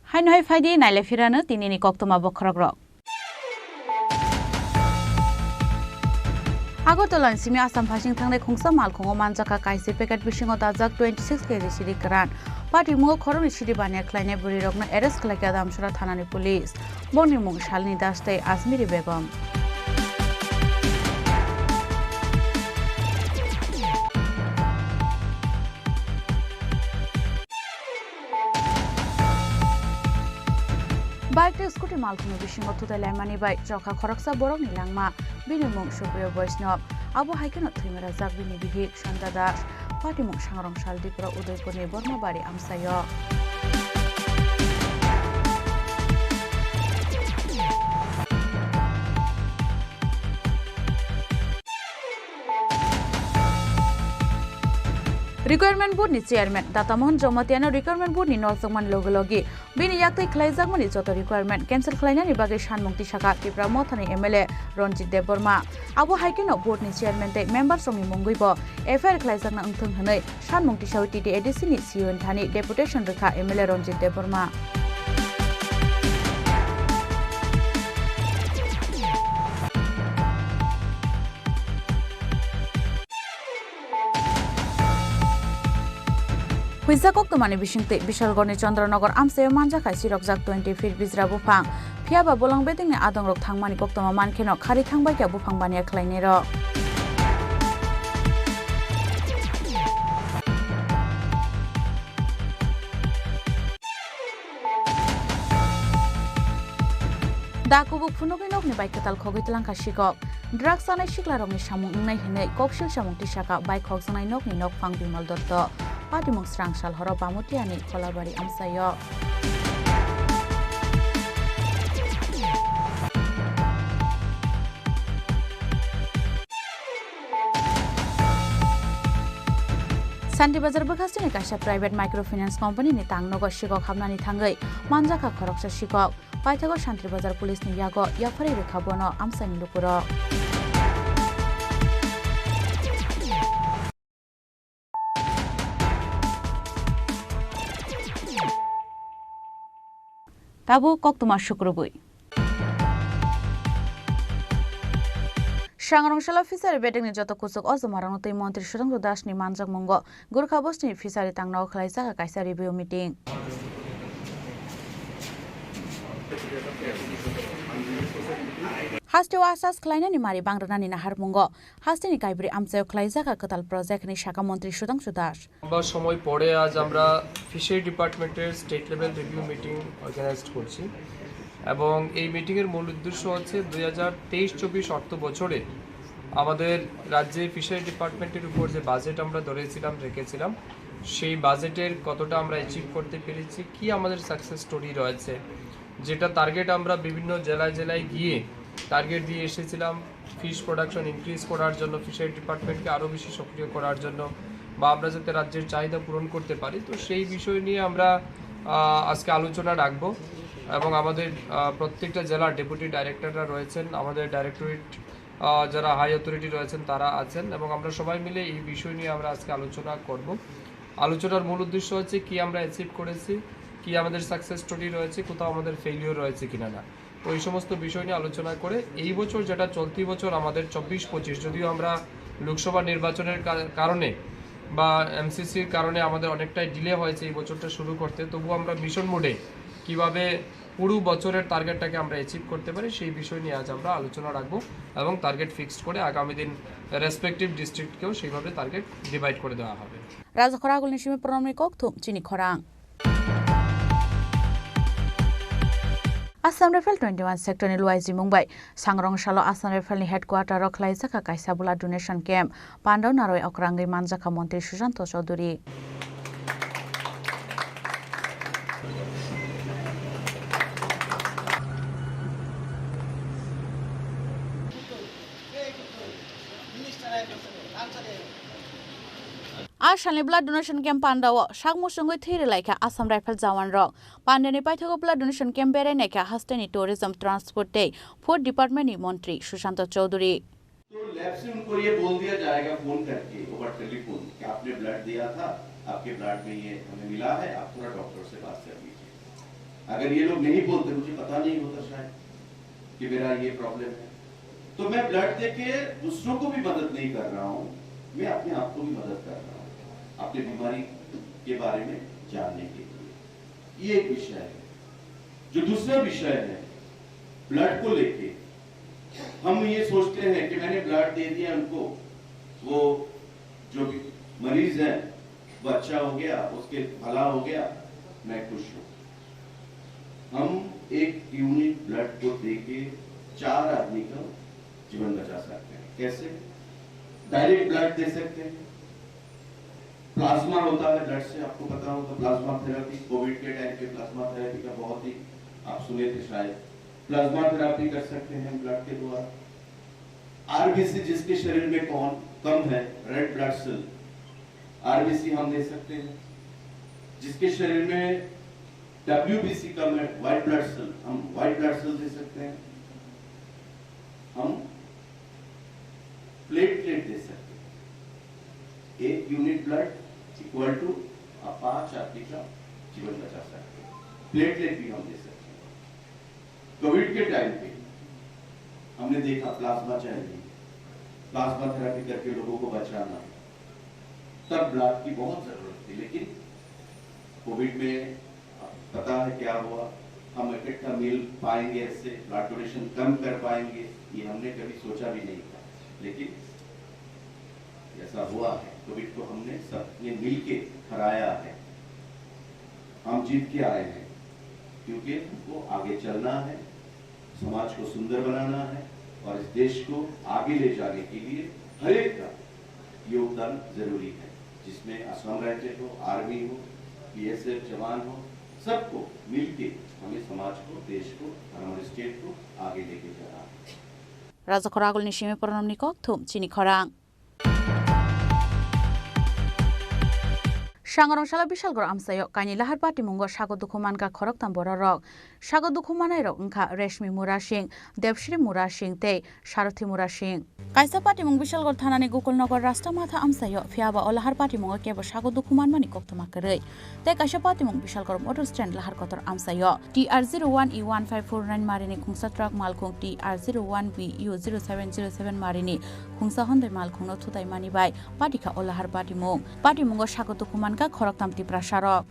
हाइन हाइ फाइदि नाइलेफिरानो तिनिनि कक्तुमा बखरग्रक। আগরতলাनि सिमी आसाम फासिं थांनाय खुंसा मालखङो मानजाका काइसे पेकेट बिसिङो दाजाक 26 केजि सिरि गोरान पार्टी मुङो खरंनि सिरि बानिया ख्लायनाय बुरि रगनो एरेस्ट खालायखा दामसरा थानानि पुलिस बनि मुं शालिनी दास तै आजमिरी बेगम। बाइकटे स्कुटी मालखुनो बिसिङो थुताय लायमानि बाइ चौखा खरकसा बरकनि लांमा बिनि मुं सुप्रिय वैष्णव आबो हाइकेनो थैमेरा जाक बिनि बिहिक सन्दा दास पार्टी मुं सांगरं शालदिपुर उदयपुरनि बर्माबारि आमसायो। रिक्वायरमेंट बोर्ड चेयरमैन दातामोहन जमतियानो रिक्वायरमेंट बोर्ड नलजमान लोगोलगी बिनि याक्तै खलाइजाकमनि जत रिक्वायरमेंट कैंसिल खालायनायनि बागै सानमुंथि साखा त्रिपुरा मथानि एमएलए रंजित देबबर्मा आबो हाइकेनो बोर्डनि चेयरमैन तै मेम्बार्स रंनि मुंगैबो एफआईआर खलाइजाकना अंथों हनै सानमुंथि सावि टीडीएडीसीनि सिओन थानि डेपुटेशन रेखा एमएलए रंजित देबबर्मा। हुइजाकक तमानि बिसिंते बिशालगड़नि चन्द्रनगर आमसायाव मानजाखाय सिरकजाक 20 फिट बिजरा बुफां फियाबा बोलां बेदिंनि आदंरक थांमानि कक्तमा मानखेनो खारि थांबायका बुफां बानिया ख्लायनाय र दाकुबु फुनुगै नकनि बाइकताल खगैतलांखा शिकक ड्राग्स जानाय सिख्लारंनि सामुं नुनाय हिनै ककसिल सामुं तिसाका बाइक हकजानाय नकनि नक फां बिमल दत्त पाटिमुं स्रांसाल हर बामुतियानि खलाबारि आमसायो Santi Bazar Bekasini kaisa private microfinance company ni tangnogo sigok hamnani thangai manjaka khoroksa sigok paithago Santi Bazar police ni yago yafari rekhabono amsani lupuro Tabu koktuma shukrubui Sangrongshalo fishery beding ni joto kusuk ozomarang tei Mantri Sudangro Das ni manjak mungo Gurkha Bosni fishery tangnao khlaijak kaisa review meeting Haste wasas khlaina ni mari bangrana ni nahar mungo haste ni kaibri amsayo khlaijak katal project ni shaka Mantri Sudangro Das বা সময় পরে আজ আমরা fishery ডিপার্টমেন্টের state level review meeting organise করছি এবং এই মিটিংয়ের মূল উদ্দেশ্য হচ্ছে 2023-24 অর্থ বছরে আমাদের রাজ্যে ফিশারি ডিপার্টমেন্টের উপর যে বাজেট আমরা রেখেছিলাম সেই বাজেটের কতটা আমরা অ্যাচিভ করতে পেরেছি কি আমাদের সাকসেস স্টোরি রয়েছে যেটা টার্গেট আমরা বিভিন্ন জেলায় গিয়ে টার্গেট দিয়ে এসেছিলাম ফিশ প্রোডাকশন ইনক্রিজ করার জন্য ফিশারি ডিপার্টমেন্টকে আরও বেশি সক্রিয় করার জন্য বা আমরা যাতে রাজ্যের চাহিদা পূরণ করতে পারি তো সেই বিষয় নিয়ে আমরা আজকে আলোচনা রাখবো এবং আমাদের প্রত্যেকটা জেলার ডেপুটি ডাইরেক্টররা রয়েছেন আমাদের ডাইরেক্টরেট যারা হাই অথরিটি রয়েছেন তারা আছেন এবং আমরা সবাই মিলে এই বিষয় নিয়ে আমরা আজকে আলোচনা করব আলোচনার মূল উদ্দেশ্য হচ্ছে কি আমরা অ্যাচিভ করেছি কি আমাদের সাকসেস স্টোরি রয়েছে কোথাও আমাদের ফেলিওর রয়েছে কিনা না তো এই সমস্ত বিষয় নিয়ে আলোচনা করে এই বছর যেটা চলতি বছর আমাদের 24-25 যদিও আমরা লোকসভা নির্বাচনের কারণে বা এমসিসির কারণে আমাদের অনেকটাই ডিলে হয়েছে এই বছরটা শুরু করতে তবু আমরা মিশন মোডে কিভাবে পুরো বছরের টার্গেটটাকে আমরা অ্যাচিভ করতে পারি সেই বিষয় নিয়ে আজ আমরা আলোচনা রাখবো এবং টার্গেট ফিক্সড করে আগামী দিন রেসপেক্টিভ ডিস্ট্রিক্টকেও সেইভাবে টার্গেট ডিভাইড করে দেওয়া হবে রাজখরাগুল নিশিমে প্রণামী ককথুম চিনি খরাং Assam Rifle 21 sector ni luai Mumbai Sangrongshalo Assam Rifle ni headquarter ro khlaijaka kaisa bula donation camp Pandau naroi okrangai manjaka Mantri Susanto Chaudhary Ashalni blood donation camp Pandao Shagmusungoi Thiri Laika Assam Rifle Jawan Rock Pandani Paithago blood donation camp Bere Neka Hastani Tourism Transport Day Food Department ni Mantri Susanto Chaudhary तो lab से उनको ये बोल दिया जाएगा phone करके over telephone कि आपने ब्लड दिया था आपके ब्लड में ये हमें मिला है आप थोड़ा डॉक्टर से बात कर लीजिए अगर ये लोग नहीं बोलते मुझे पता नहीं होता शायद कि मेरा ये प्रॉब्लम है तो मैं ब्लड देके दूसरों को भी मदद नहीं कर रहा हूँ मैं अपने आप को भी मदद कर रहा हूँ अपनी बीमारी के बारे में जानने के लिए ये एक विषय है जो दूसरा विषय है ब्लड को लेके हम ये सोचते हैं कि मैंने ब्लड दे दिया उनको वो जो भी मरीज है वो अच्छा हो गया उसके भला हो गया मैं खुश हूं हम एक यूनिट ब्लड को देके 4 आदमी का जीवन बचा सकते हैं कैसे डायरेक्ट ब्लड दे सकते हैं प्लाज्मा होता है ब्लड से आपको पता होगा प्लाज्मा थेरेपी कोविड के टाइम पे प्लाज्मा थेरेपी का बहुत ही आप सुने थे शायद प्लाज्मा थेरेपी कर सकते हैं ब्लड के द्वारा आरबीसी जिसके शरीर में कम है रेड ब्लड सेल आरबीसी हम दे सकते हैं जिसके शरीर में डब्ल्यूबीसी कम है व्हाइट ब्लड सेल हम व्हाइट ब्लड सेल दे सकते हैं हम प्लेटलेट दे सकते हैं एक यूनिट ब्लड इक्वल टू 5 आदमी का जीवन बचा सकते हैं प्लेटलेट भी हम दे सकते हैं कोविड के टाइम पे हमने देखा प्लाज्मा चाहिए प्लाज्मा थेरेपी करके लोगों को बचाना तब ब्लड की बहुत जरूरत थी लेकिन कोविड में पता है क्या हुआ हम इकट्ठा मिल पाएंगे इससे ब्लड डोनेशन कम कर पाएंगे ये हमने कभी सोचा भी नहीं था लेकिन ऐसा हुआ है कोविड को हमने सबने मिल के हराया है हम जीत के आए हैं क्योंकि हमको आगे चलना है समाज को सुंदर बनाना है और इस देश को आगे ले जाने के लिए हर एक का योगदान जरूरी है, जिसमें असम राइफल हो, आर्मी हो, बीएसएफ जवान हो, सबको मिलके हमें समाज को, देश को और हमारे स्टेट को आगे लेके जाना है। राजखर आगोलनि सिमे परनमनि कक्थुम चिनि खरां सांगरंशाला बिशालगड़ आमसायो कानि लाहार पार्टी मुंगो सागो दुखुमानका खरकताम बररक सागो दुखुमानाय रक उनखा रेशमी मुरा सिंह देवश्री मुरा सिंह ते सारथी मुरा सिंह कायसा पार्टी मुंग बिशालगड़ थानानि गोकुलनगर राष्ट्रमाथा आमसायो फियाबा ओ लाहार पार्टी मुंगो केबो सागो दुखुमानमानि कक्तमा करै ते कायसा पार्टी मुंग बिशालगड़ मोटर स्टैंड लाहार कतर आमसायो TR01E1549 मारिनि खुंसा ट्राक मालखुं TR01BU0707 मारिनि खुंसा हन्दै मालखुंनो थुताय मानिबाय पार्टीखा ओ लाहार पार्टी मुंगो सागो दुखुमानका खरकताम टिप्रा सारक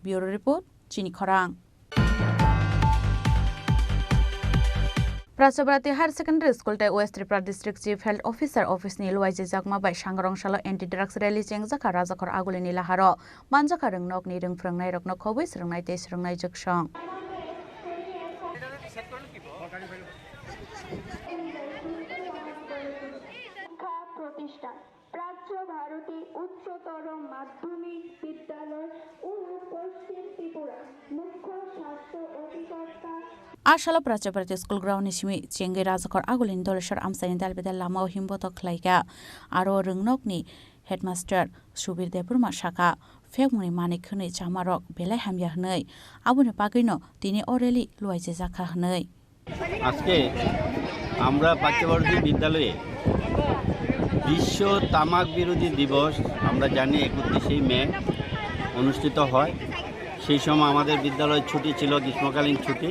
Bureau Report, Chini Khorang. Prachapati Higher Secondary School te West Tripura District Chief Health Officer Office ni luaije jakma bai sangrongshalo anti-drugs rally chengjaka rajakor agulini laharo manjaka rwngnok ni rungphrungnai rokno khobui srungnai te srungnai joksong. প্রতিষ্ঠান প্রাচ্য ভারতী উচ্চতর মাধ্যমিক বিদ্যালয় ও পশ্চিম ত্রিপুরা মুখ্য স্বাস্থ্য অধিকর্তা Ashala Prachapati School Ground Nishimi Chenge Rajakor Agulin Doleshar Amsain Dalbedal Lamao Himboto Klaika Aro Rungnokni Headmaster Subir Depurma Shaka Fegmuni Mani Khuni Chamarok Belai Hamya Hnei Abune Pagino Dini Oreli Luaije Zaka Hnei আজকে আমরা পাঠ্যবর্তী বিদ্যালয়ে বিশ্ব তামাক বিরোধী দিবস আমরা জানি 31শে মে অনুষ্ঠিত হয়। সেই সময় আমাদের বিদ্যালয় ছুটি ছিল, গ্রীষ্মকালীন ছুটি।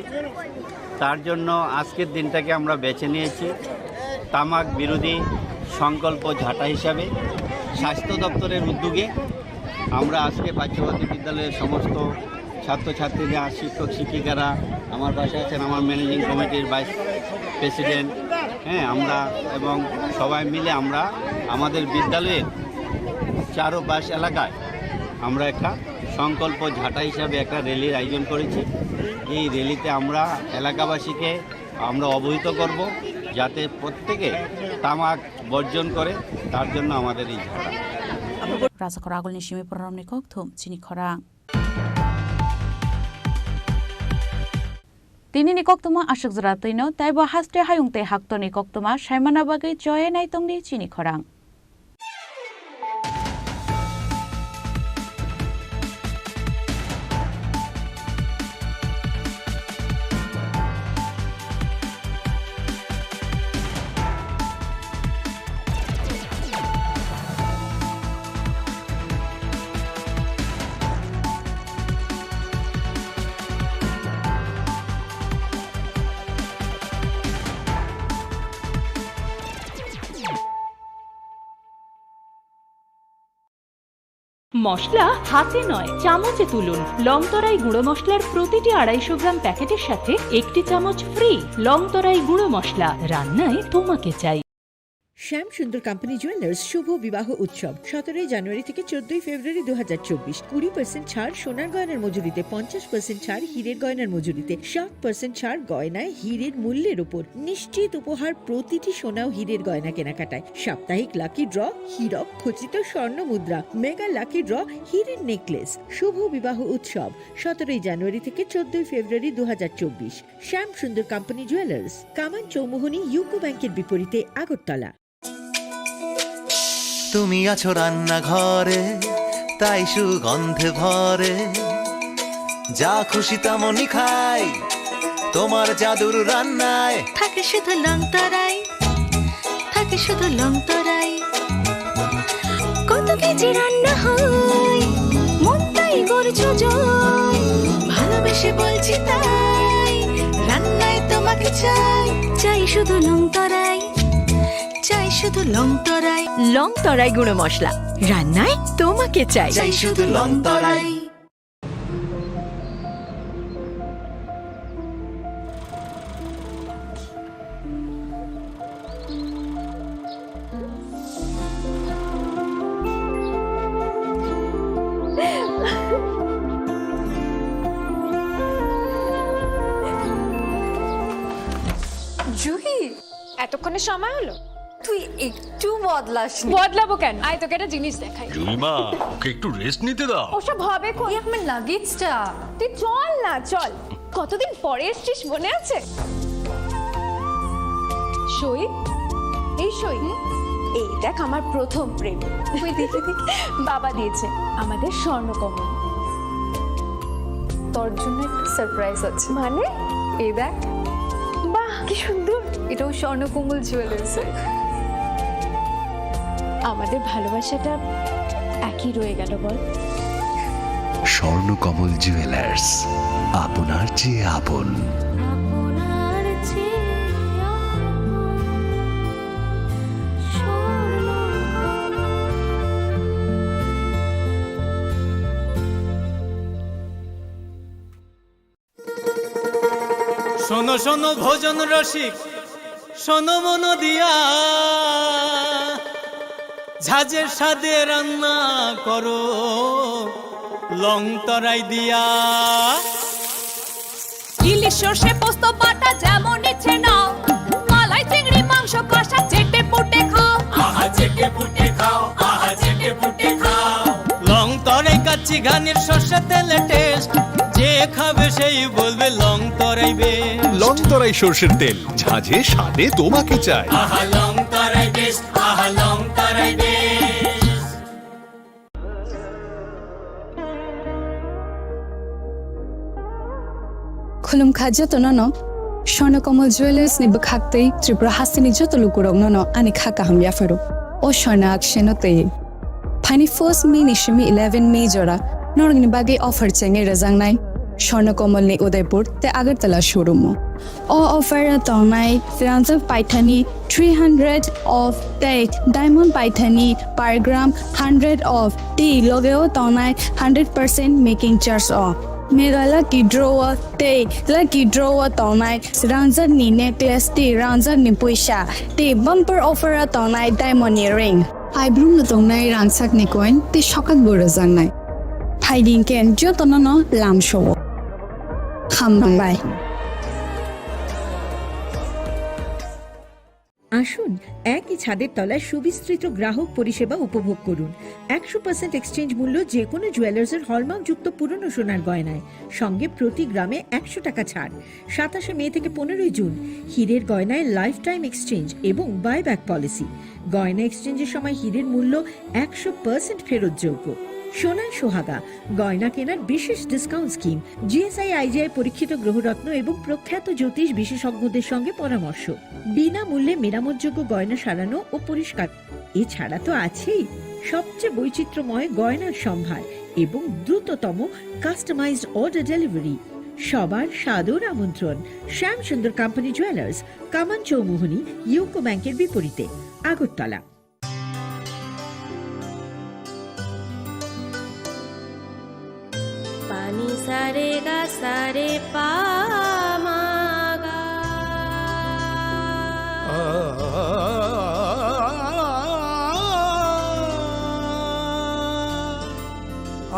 তার জন্য আজকের দিনটাকে আমরা বেছে নিয়েছি তামাক বিরোধী সংকল্প ঝাঁটা হিসাবে। স্বাস্থ্য দপ্তরের উদ্যোগে আমরা আজকে পাঠ্যবর্তী বিদ্যালয়ের সমস্ত ছাত্রছাত্রীরা, শিক্ষক শিক্ষিকারা, আমার পাশে আছেন আমার ম্যানেজিং কমিটির ভাইস প্রেসিডেন্ট, আমরা এবং সবাই মিলে আমরা আমাদের বিদ্যালয়ের চারপাশ এলাকায় আমরা একটা সংকল্প ঝাঁটা হিসাবে একটা র্যালির আয়োজন করেছি। এই র্যালিতে আমরা এলাকাবাসীকে আমরা অবহিত করব যাতে প্রত্যেকে তামাক বর্জন করে, তার জন্য আমাদের এই ঝাঁটা। Rajakor Agulni Shimi Poromni Kokthum Chini Khorang. Tini ni koktuma ashuk zratino taiba haste hayungte haktoni koktuma shaimana bagai joye naitongni Chini Khorang. মশলা হাতে নয় চামচে তুলুন। লংতরাই গুঁড়ো মশলার প্রতিটি 250 গ্রাম প্যাকেটের সাথে একটি চামচ ফ্রি। লংতরাই গুঁড়ো মশলা, রান্নায় তোমাকে চাই। শ্যাম সুন্দর কোম্পানি জুয়েলার্স শুভ বিবাহ উৎসব 17 জানুয়ারি থেকে 14 ফেব্রুয়ারি 2024। 20% ছাড় সোনার গয়নার মজুরিতে, 50% ছাড় হীরের গয়নার মজুরিতে, 60% ছাড় গয়নায় হীরের মূল্যের উপর। নিশ্চিত উপহার প্রতিটি সোনা ও হীরের গয়না কেনাকাটায়। সাপ্তাহিক লাকি ড্র, হীরক খচিত স্বর্ণ মুদ্রা, মেগা লাকি ড্র, হীরের নেকলেস। শুভ বিবাহ উৎসব 17 জানুয়ারি থেকে 14 ফেব্রুয়ারি 2024। শ্যাম সুন্দর কোম্পানি জুয়েলার্স, কামান চৌমুহনী ইউকো ব্যাংকের বিপরীতে, আগরতলা। তুমি আছো রান্নাঘরে, তাই সুগন্ধে ভরে, যা খুশি তেমনই খাই তোমার জাদুর রান্নায়। থাকে শুধু লংতরাই, থাকে শুধু লংতরাই, কত কেজি রান্না হয় মন তাই করছো জয়, ভালোবেসে বলছি তাই রান্নায় তোমাকে চাই, চাই শুধু লং তরাই, চাই শুধু লং তরাই। লং তরাই গুঁড়ো মশলা, রান্নায় তোমাকে চাই, চাই শুধু লং তরাই। জুহি, এতক্ষণে সময় হলো? তুই একটু বদলাস। বদলাবো কেন? আয় তোকে একটা জিনিস দেখাই। জুইমা, ওকে একটু রেস্ট নিতে দাও। ওসব হবে কই? আমার লাগেজটা। তুই চল না, চল। কতদিন পরে এসছিস, মনে আছে? সই, এই সই, এই দেখ আমার প্রথম প্রেম। তুই দেখে দেখে বাবা দিয়েছে আমাদের স্বর্ণকমল। তোর জন্য একটা সারপ্রাইজ আছে। মানে? এই দেখ। বাহ, কি সুন্দর। এটাও স্বর্ণকমল জুয়েলার্স। আমাদের ভালোবাসাটা একই রয়ে গেল বল। স্বর্ণকমল জুয়েলার্স, আপনার চেয়ে আপন। শোনো শোনো ভোজন রসিক, শোনো মন দিয়া, ঝাঁঝের স্বাদে রান্না করো লং তরাই দিয়া। ইলিশ সর্ষে পোস্ত বাটা যেমন ইচ্ছে নাও, মালাই চিংড়ি মাংস কষা চেটে পুটে খাও। আহা চেটে পুটে খাও, আহা চেটে পুটে খাও। লং তরাই কাচ্চি ঘানির সর্ষে তেলে টেস্ট, যে খাবে সেই বলবে লং তরাই বেশ। লং তরাই সর্ষের তেল, ঝাঁঝে স্বাদে তোমাকে চাই। আহা লং তরাই বেশ, আহা লং তরাই বেশ। খুলুম খাদ্য তো নন স্বর্ণকমল জুয়েলার্স নিব খাকতেই ত্রিপুরা হাসিনি যত লুকুরক নন আনি খাকা হাম ইয়াফারো ও স্বর্ণ আকশেনতে ফাইনি ফার্স্ট মে নিশমি 11 মে জোড়া নরগনি বাগে অফার চেঙ্গে রেজাংনাই স্বর্ণকমল নি উদয়পুর তে আগরতলা শোরুম ও অফার তংনাই ফ্রান্সে পাইথানি 300 অফ টেক ডায়মন্ড পাইথানি পার গ্রাম 100 অফ টি লগেও তংনাই 100% making charge off Mega lucky draw te lucky draw tonai ranzar ni necklace te ranzar ni puisha te bumper offer tonai diamond ring I bloom no tonai ransak ni coin te shokat bora jangnai hiding ken jotono no lam show ham bai আসুন একই ছাদের তলায় সুবিস্তৃত গ্রাহক পরিষেবা উপভোগ করুন। 100% exchange মূল্য যে কোনো জুয়েলার্সের হলমার্কযুক্ত পুরনো সোনার গয়নায়, সঙ্গে প্রতি গ্রামে 100 টাকা ছাড়। 27 মে থেকে 15 জুন হীরের গয়নায় লাইফ টাইম এক্সচেঞ্জ এবং বাইব্যাক পলিসি। গয়না এক্সচেঞ্জের সময় হীরের মূল্য 100% ফেরতযোগ্য। সোনার সোহাগা গয়না কেনার বিশেষ ডিসকাউন্ট স্কিম, জিএসআই আইজিআই পরীক্ষিত গ্রহরত্ন এবং প্রখ্যাত জ্যোতিষ বিশেষজ্ঞদের সঙ্গে পরামর্শ, বিনামূল্যে মেরামতযোগ্য গয়না সারানো ও পরিষ্কার। এছাড়া তো আছেই সবচেয়ে বৈচিত্র্যময় গয়নার সম্ভার এবং দ্রুততম কাস্টমাইজড অর্ডার ডেলিভারি। সবার সাদর আমন্ত্রণ শ্যামসুন্দর কোম্পানি জুয়েলার্স, কামান চৌমুহনী, ইউকো ব্যাংকের বিপরীতে, আগরতলা। পানি সারে গা সারে পা